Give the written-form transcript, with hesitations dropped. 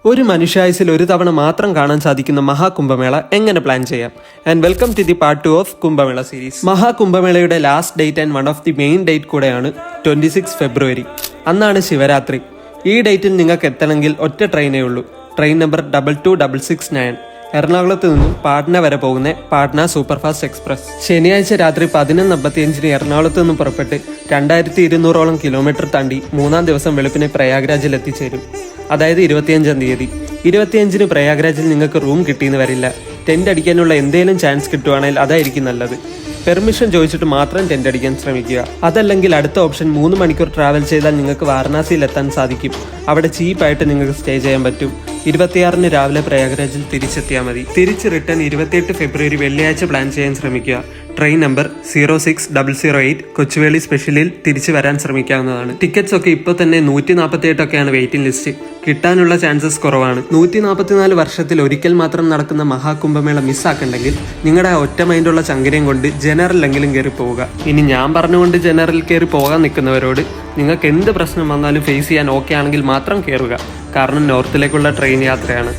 ഒരു മനുഷ്യായുസിൽ ഒരു തവണ മാത്രം കാണാൻ സാധിക്കുന്ന മഹാകുംഭമേള എങ്ങനെ പ്ലാൻ ചെയ്യാം? And welcome to the part 2 of Kumbh Mela series. മഹാകുംഭമേളയുടെ last date and one of the main date കൂടെയാണ് 26 ഫെബ്രുവരി. അന്നാണ് ശിവരാത്രി. ഈ ഡേറ്റിൽ നിങ്ങൾക്ക് എത്തണമെങ്കിൽ ഒറ്റ ട്രെയിനേ ഉള്ളൂ. Train number 22669. എറണാകുളത്ത് നിന്നും പാട്ന വരെ പോകുന്ന പാട്ന സൂപ്പർഫാസ്റ്റ് എക്സ്പ്രസ്. ശനിയാഴ്ച രാത്രി 11:55 എറണാകുളത്ത് നിന്നും പുറപ്പെട്ട് 2200ഓളം കിലോമീറ്റർ താണ്ടി മൂന്നാം ദിവസം വെളുപ്പിനെ പ്രയാഗ്രാജിൽ എത്തിച്ചേരും. അതായത് 25-ാം തീയതി. 25-ന് പ്രയാഗ്രാജിൽ നിങ്ങൾക്ക് റൂം കിട്ടിയെന്ന് വരില്ല. ടെന്റ് അടിക്കാനുള്ള എന്തെങ്കിലും ചാൻസ് കിട്ടുവാണെങ്കിൽ അതായിരിക്കും നല്ലത്. പെർമിഷൻ ചോദിച്ചിട്ട് മാത്രം ടെന്റ് അടിക്കാൻ ശ്രമിക്കുക. അതല്ലെങ്കിൽ അടുത്ത ഓപ്ഷൻ 3 മണിക്കൂർ ട്രാവൽ ചെയ്താൽ നിങ്ങൾക്ക് വാരണാസിയിൽ എത്താൻ സാധിക്കും. അവിടെ ചീപ്പായിട്ട് നിങ്ങൾക്ക് സ്റ്റേ ചെയ്യാൻ പറ്റും. 26-ന് രാവിലെ പ്രയാഗ്രാജിൽ തിരിച്ചെത്തിയാൽ മതി. തിരിച്ച് റിട്ടേൺ 28 ഫെബ്രുവരി വെള്ളിയാഴ്ച പ്ലാൻ ചെയ്യാൻ ശ്രമിക്കുക. ട്രെയിൻ നമ്പർ 06008 കൊച്ചുവേളി സ്പെഷ്യലിൽ തിരിച്ചു വരാൻ ശ്രമിക്കാവുന്നതാണ്. ടിക്കറ്റ്സ് ഒക്കെ ഇപ്പോൾ തന്നെ 148 വെയിറ്റിംഗ് ലിസ്റ്റ്. കിട്ടാനുള്ള ചാൻസസ് കുറവാണ്. 144 വർഷത്തിൽ ഒരിക്കൽ മാത്രം നടക്കുന്ന മഹാകുംഭമേള മിസ്സാക്കണ്ടെങ്കിൽ നിങ്ങളുടെ ആ ഒറ്റ മൈൻഡുള്ള ചങ്കരയും കൊണ്ട് ജനറലെങ്കിലും കയറി പോവുക. ഇനി ഞാൻ പറഞ്ഞുകൊണ്ട് ജനറൽ കയറി പോകാൻ നിൽക്കുന്നവരോട് നിങ്ങൾക്ക് എന്ത് പ്രശ്നം വന്നാലും ഫേസ് ചെയ്യാൻ ഓക്കെ ആണെങ്കിൽ മാത്രം കയറുക. കാരണം നോർത്തിലേക്കുള്ള ട്രെയിൻ യാത്രയാണ്.